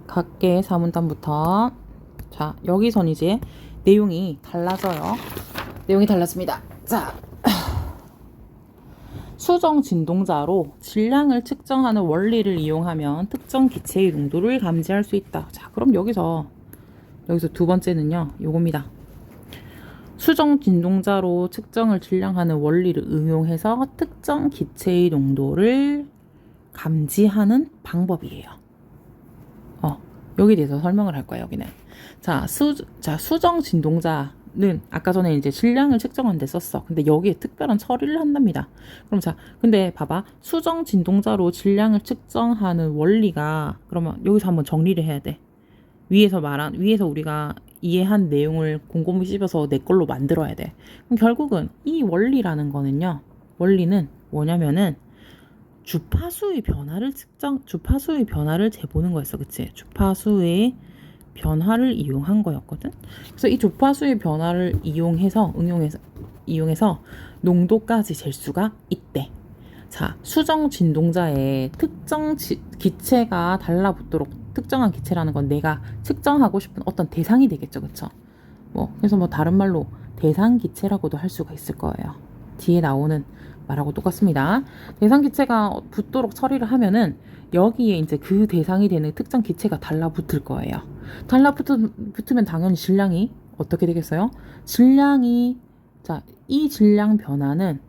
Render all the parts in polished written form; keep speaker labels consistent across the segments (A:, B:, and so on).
A: 각계 사문단부터. 자, 여기선 이제 내용이 달라져요. 내용이 달라집니다. 자, 수정 진동자로 질량을 측정하는 원리를 이용하면 특정 기체의 농도를 감지할 수 있다. 자, 그럼 여기서 두 번째는요, 요겁니다. 수정 진동자로 측정을 질량하는 원리를 응용해서 특정 기체의 농도를 감지하는 방법이에요. 여기에 대해서 설명을 할 거예요, 여기는. 자, 수정 진동자는 아까 전에 이제 질량을 측정하는 데 썼어. 근데 여기에 특별한 처리를 한답니다. 그럼 자, 근데 봐봐. 수정 진동자로 질량을 측정하는 원리가, 그러면 여기서 한번 정리를 해야 돼. 위에서 우리가 이해한 내용을 곰곰이 씹어서 내 걸로 만들어야 돼. 그럼 결국은 이 원리라는 거는요, 원리는 뭐냐면은 주파수의 변화를 재보는 거였어. 그치? 주파수의 변화를 이용한 거였거든. 그래서 이 주파수의 변화를 이용해서 농도까지 잴 수가 있대. 자, 수정 진동자에 특정 기체가 달라붙도록, 특정한 기체라는 건 내가 측정하고 싶은 어떤 대상이 되겠죠. 그쵸? 그래서 다른 말로 대상 기체라고도 할 수가 있을 거예요. 뒤에 나오는 말하고 똑같습니다. 대상 기체가 붙도록 처리를 하면은 여기에 이제 그 대상이 되는 특정 기체가 달라붙을 거예요. 달라붙으면 당연히 질량이 어떻게 되겠어요? 이 질량 변화는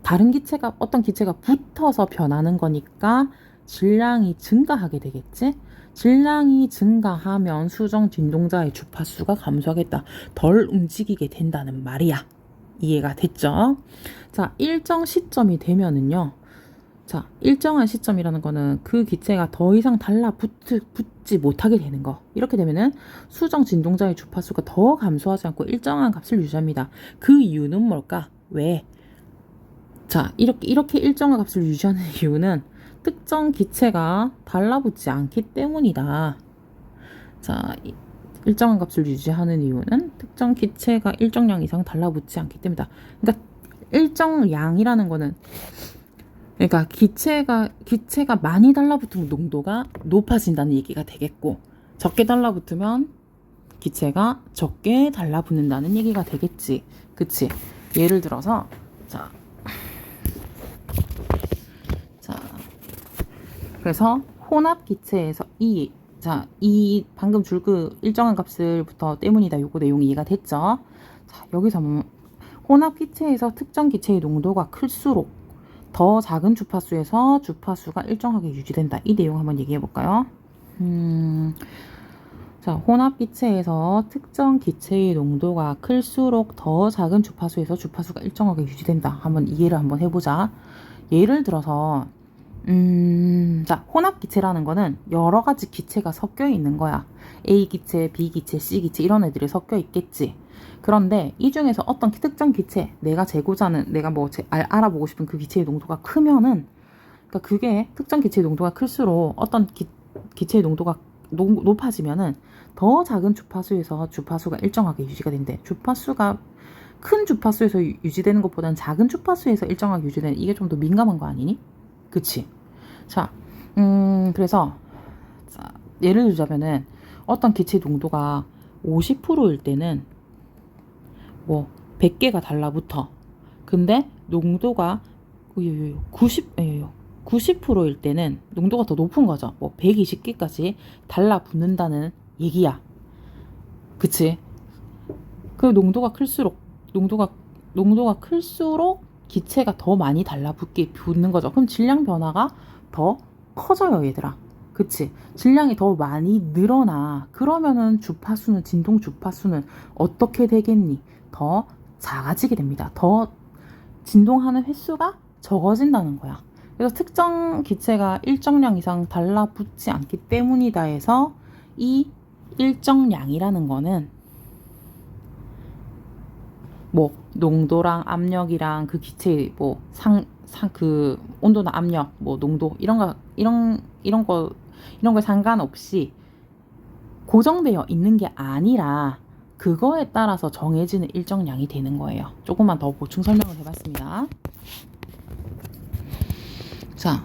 A: 다른 기체가, 어떤 기체가 붙어서 변하는 거니까 질량이 증가하게 되겠지? 질량이 증가하면 수정 진동자의 주파수가 감소하겠다. 덜 움직이게 된다는 말이야. 이해가 됐죠? 자, 일정 시점이 되면은요. 자, 일정한 시점이라는 거는 그 기체가 더 이상 달라붙지 못하게 되는 거. 이렇게 되면은 수정 진동자의 주파수가 더 감소하지 않고 일정한 값을 유지합니다. 그 이유는 뭘까? 왜? 자, 이렇게 일정한 값을 유지하는 이유는 특정 기체가 달라붙지 않기 때문이다. 자, 일정한 값을 유지하는 이유는 특정 기체가 일정량 이상 달라붙지 않기 때문이다. 그러니까 일정량이라는 거는, 그러니까 기체가 많이 달라붙으면 농도가 높아진다는 얘기가 되겠고, 적게 달라붙으면 기체가 적게 달라붙는다는 얘기가 되겠지. 그치? 예를 들어서 그래서 혼합 기체에서 이 방금 줄 그 일정한 값을부터 때문이다. 요거 내용이 이해가 됐죠? 자, 여기서 혼합 기체에서 특정 기체의 농도가 클수록 더 작은 주파수에서 주파수가 일정하게 유지된다. 이 내용 한번 얘기해 볼까요? 자, 혼합 기체에서 특정 기체의 농도가 클수록 더 작은 주파수에서 주파수가 일정하게 유지된다. 이해를 한번 해보자. 예를 들어서 자, 혼합 기체라는 거는 여러 가지 기체가 섞여 있는 거야. A 기체, B 기체, C 기체 이런 애들이 섞여 있겠지. 그런데 이 중에서 어떤 특정 기체, 내가 알아보고 싶은 그 기체의 농도가 크면은, 그러니까 그게 특정 기체의 농도가 클수록 어떤 기체의 농도가 높아지면은 더 작은 주파수에서 주파수가 일정하게 유지가 된대. 주파수가 큰 주파수에서 유지되는 것보다는 작은 주파수에서 일정하게 유지되는, 이게 좀 더 민감한 거 아니니? 그치? 자, 그래서, 자, 예를 들자면은, 어떤 기체 농도가 50%일 때는, 100개가 달라붙어. 근데, 농도가 90%일 때는, 농도가 더 높은 거죠. 120개까지 달라붙는다는 얘기야. 그치? 그 농도가 클수록, 기체가 더 많이 붙는 거죠. 그럼 질량 변화가 더 커져요, 얘들아. 그치? 질량이 더 많이 늘어나. 그러면은 진동 주파수는 어떻게 되겠니? 더 작아지게 됩니다. 더 진동하는 횟수가 적어진다는 거야. 그래서 특정 기체가 일정량 이상 달라붙지 않기 때문이다 해서 이 일정량이라는 거는 농도랑 압력이랑 그 기체의 그 온도나 압력, 농도 이런 거 상관없이 고정되어 있는 게 아니라 그거에 따라서 정해지는 일정량이 되는 거예요. 조금만 더 보충 설명을 해봤습니다. 자,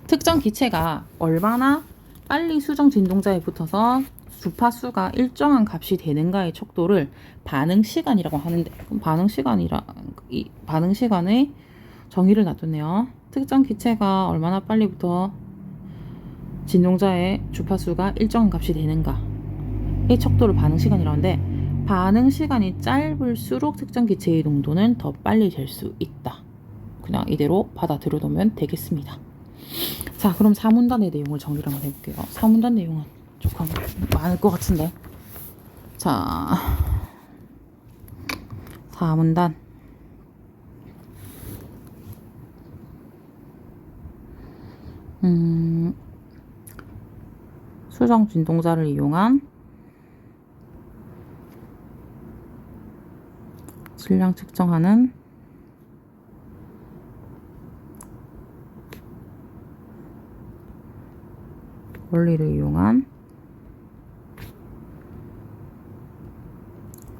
A: 특정 기체가 얼마나 빨리 수정 진동자에 붙어서 주파수가 일정한 값이 되는가의 척도를 반응 시간이라고 하는데, 그럼 반응 시간의 정의를 놔뒀네요. 특정 기체가 얼마나 빨리부터 진동자의 주파수가 일정한 값이 되는가의 척도를 반응 시간이라고 하는데, 반응 시간이 짧을수록 특정 기체의 농도는 더 빨리 될 수 있다. 그냥 이대로 받아들여 놓으면 되겠습니다. 자, 그럼 사문단의 내용을 정리를 한번 해볼게요. 사문단 내용은 조금 많을 것 같은데. 자, 사문단. 수정 진동자를 이용한 질량 측정하는 원리를 이용한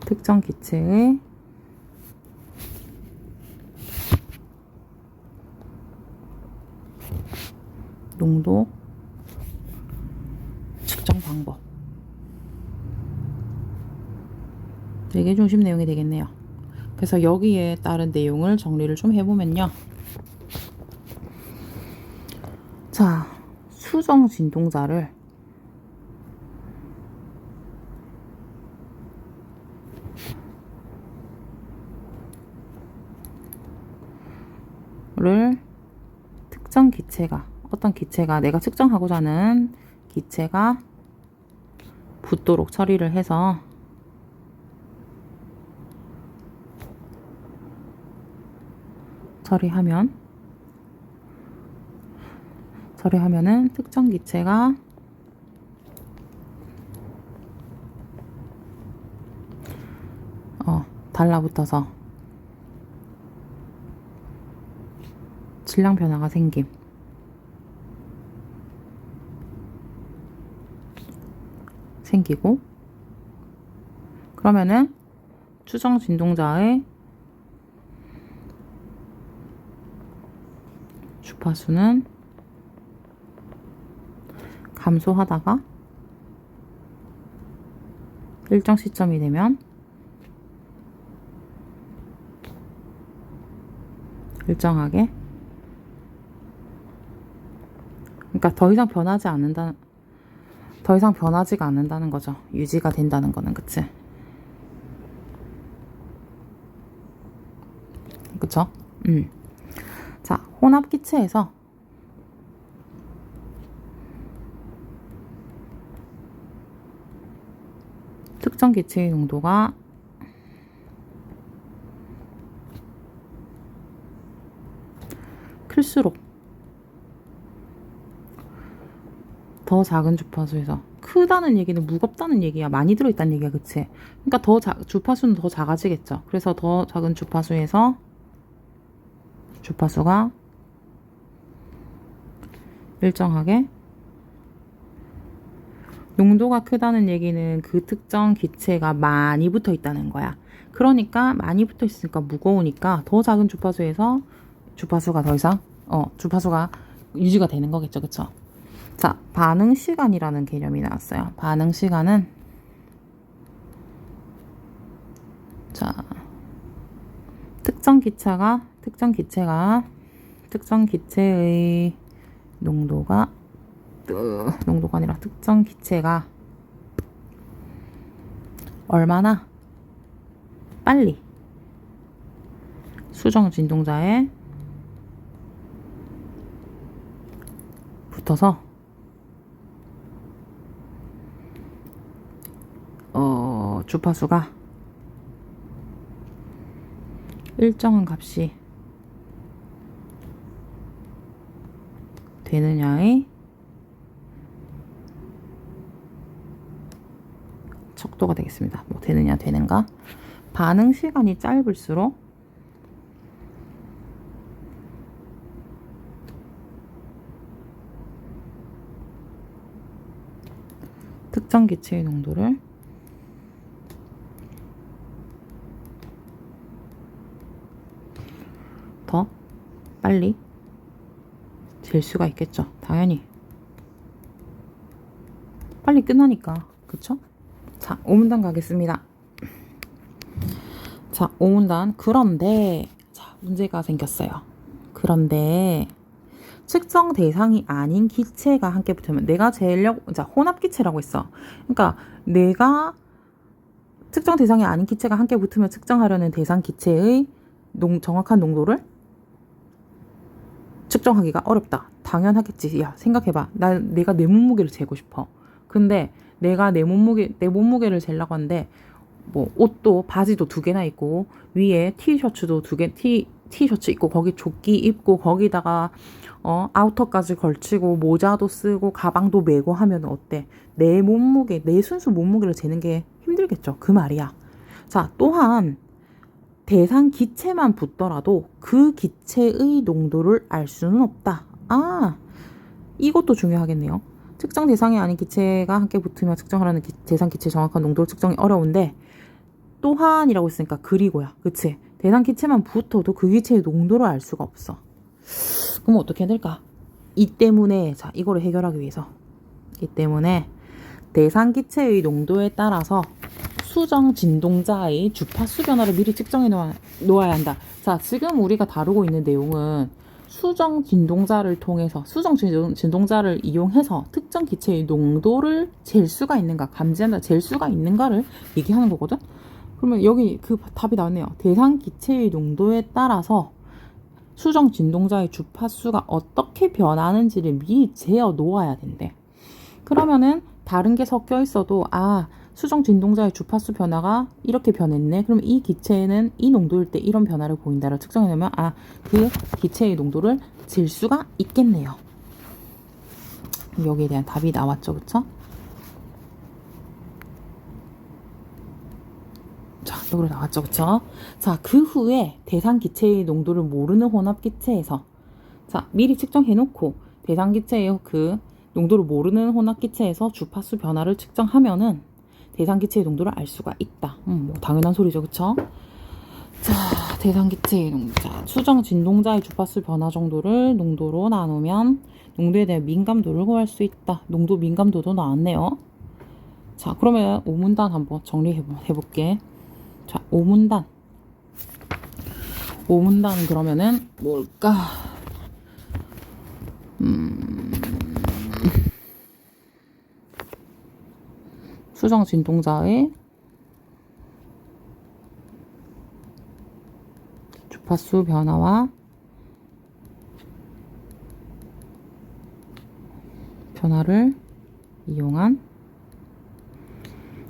A: 특정 기체의 농도 측정 방법. 이게 중심 내용이 되겠네요. 그래서 여기에 따른 내용을 정리를 좀 해보면요. 자, 수정 진동자를 특정 기체가, 어떤 기체가, 내가 측정하고자 하는 기체가 붙도록 처리를 해서 처리하면은 특정 기체가 달라붙어서 질량 변화가 생기고, 그러면은 추정 진동자의 주파수는 감소하다가 일정 시점이 되면 일정하게, 그러니까 더 이상 변하지가 않는다는 거죠. 유지가 된다는 거는. 그치? 그쵸? 자, 혼합 기체에서 특정 기체의 농도가 클수록 더 작은 주파수에서, 크다는 얘기는 무겁다는 얘기야. 많이 들어있다는 얘기야. 그치? 그러니까 주파수는 더 작아지겠죠. 그래서 더 작은 주파수에서 주파수가 일정하게, 농도가 크다는 얘기는 그 특정 기체가 많이 붙어 있다는 거야. 그러니까 많이 붙어 있으니까 무거우니까 더 작은 주파수에서 주파수가 더 이상 주파수가 유지가 되는 거겠죠. 그쵸? 자, 반응 시간이라는 개념이 나왔어요. 반응 시간은, 자, 특정 기체의 농도가 아니라 특정 기체가 얼마나 빨리 수정 진동자에 붙어서 주파수가 일정한 값이 되느냐의 척도가 되겠습니다. 뭐 되느냐, 되는가. 반응 시간이 짧을수록 특정 기체의 농도를 더 빨리 잴 수가 있겠죠. 당연히. 빨리 끝나니까. 그쵸? 자, 5문단 가겠습니다. 자, 5문단. 그런데, 자, 문제가 생겼어요. 그런데, 측정 대상이 아닌 기체가 함께 붙으면, 내가 자, 혼합 기체라고 했어. 그러니까, 내가 측정 대상이 아닌 기체가 함께 붙으면 측정하려는 대상 기체의 정확한 농도를 측정하기가 어렵다. 당연하겠지. 야, 생각해봐. 내가 내 몸무게를 재고 싶어. 근데 내가 내 몸무게를 재려고 하는데, 뭐, 옷도, 바지도 2개나 있고, 위에 티셔츠도 2개, 티셔츠 입고, 거기 조끼 입고, 거기다가, 아우터까지 걸치고, 모자도 쓰고, 가방도 메고 하면 어때? 내 순수 몸무게를 재는 게 힘들겠죠. 그 말이야. 자, 또한, 대상 기체만 붙더라도 그 기체의 농도를 알 수는 없다. 아, 이것도 중요하겠네요. 측정 대상이 아닌 기체가 함께 붙으면 측정하라는 대상 기체 정확한 농도를 측정이 어려운데, 또한이라고 했으니까 그리고야. 그치? 대상 기체만 붙어도 그 기체의 농도를 알 수가 없어. 그럼 어떻게 해야 될까? 이 때문에, 자, 이거를 해결하기 위해서. 이 때문에 대상 기체의 농도에 따라서 수정 진동자의 주파수 변화를 미리 측정해 놓아야 한다. 자, 지금 우리가 다루고 있는 내용은 수정 진동자를 이용해서 특정 기체의 농도를 잴 수가 있는가, 감지한다, 잴 수가 있는가를 얘기하는 거거든. 그러면 여기 그 답이 나왔네요. 대상 기체의 농도에 따라서 수정 진동자의 주파수가 어떻게 변하는지를 미리 재어 놓아야 된대. 그러면은 다른 게 섞여 있어도, 아, 수정 진동자의 주파수 변화가 이렇게 변했네. 그럼 이 기체는 이 농도일 때 이런 변화를 보인다를 측정해내면, 아, 그 기체의 농도를 잴 수가 있겠네요. 여기에 대한 답이 나왔죠. 그쵸? 자, 여기로 나왔죠. 그쵸? 자, 그 후에 대상 기체의 농도를 모르는 혼합 기체에서, 자, 미리 측정해놓고 대상 기체의 그 농도를 모르는 혼합 기체에서 주파수 변화를 측정하면은 대상 기체의 농도를 알 수가 있다. 뭐 당연한 소리죠. 그쵸? 자, 대상 기체의 농도. 자, 수정 진동자의 주파수 변화 정도를 농도로 나누면 농도에 대한 민감도를 구할 수 있다. 농도 민감도도 나왔네요. 자, 그러면 5문단 한번 정리해볼게. 자, 5문단. 5문단 그러면은 뭘까? 수정 진동자의 주파수 변화와 변화를 이용한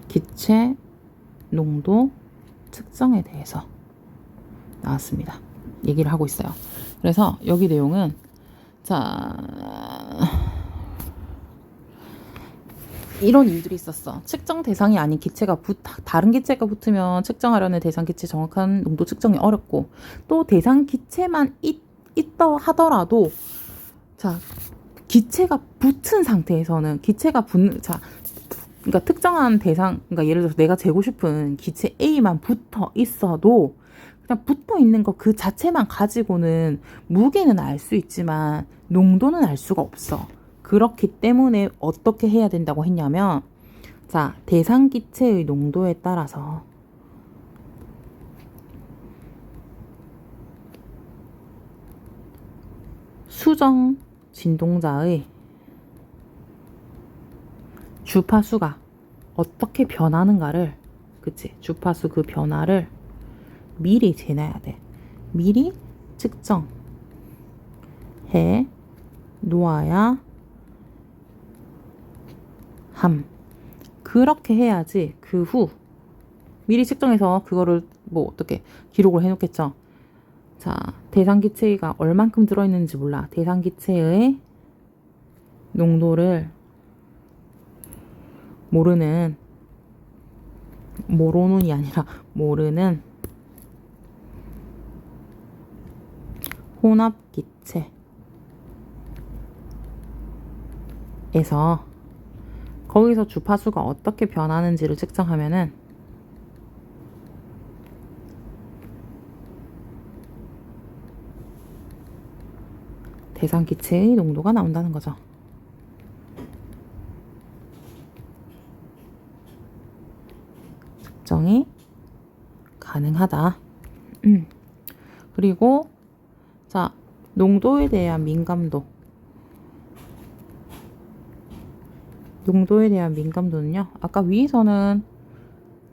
A: 기체 농도 측정에 대해서 나왔습니다. 얘기를 하고 있어요. 그래서 여기 내용은, 자, 이런 일들이 있었어. 측정 대상이 아닌 기체가 다른 기체가 붙으면 측정하려는 대상 기체 정확한 농도 측정이 어렵고, 또 대상 기체만 있다 하더라도, 자, 기체가 붙은 상태에서는 그러니까 특정한 대상, 그러니까 예를 들어서 내가 재고 싶은 기체 A만 붙어 있어도 그냥 붙어 있는 거 그 자체만 가지고는 무게는 알 수 있지만 농도는 알 수가 없어. 그렇기 때문에 어떻게 해야 된다고 했냐면, 자, 대상 기체의 농도에 따라서 수정 진동자의 주파수가 어떻게 변하는가를, 그치? 주파수 그 변화를 미리 재놔야 돼. 미리 측정해 놓아야 함. 그렇게 해야지 그 후 미리 측정해서 그거를 뭐 어떻게 기록을 해놓겠죠. 자, 대상 기체가 얼만큼 들어있는지 몰라. 대상 기체의 농도를 모르는이 아니라 모르는 혼합 기체에서 거기서 주파수가 어떻게 변하는지를 측정하면은 대상 기체의 농도가 나온다는 거죠. 측정이 가능하다. 그리고 자, 농도에 대한 민감도. 농도에 대한 민감도는요. 아까 위에서는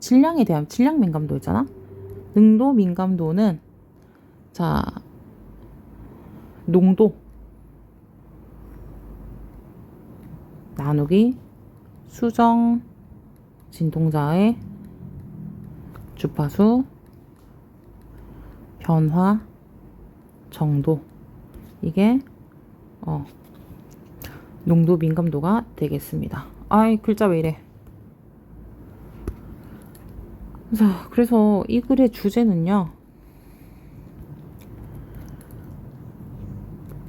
A: 질량에 대한 질량 민감도였잖아. 능도 민감도는 자, 농도 나누기 수정 진동자의 주파수 변화 정도, 이게 농도 민감도가 되겠습니다. 아이, 글자 왜 이래. 자, 그래서 이 글의 주제는요,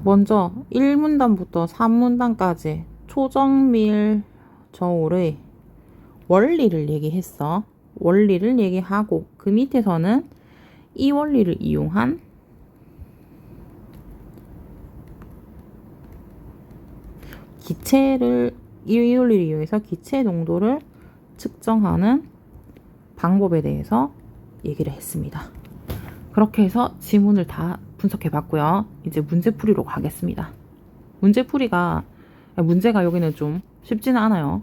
A: 먼저 1문단부터 3문단까지 초정밀 저울의 원리를 얘기했어. 원리를 얘기하고 그 밑에서는 이 원리를 이용한 이 원리를 이용해서 기체 농도를 측정하는 방법에 대해서 얘기를 했습니다. 그렇게 해서 지문을 다 분석해 봤고요. 이제 문제풀이로 가겠습니다. 문제가 여기는 좀 쉽지는 않아요.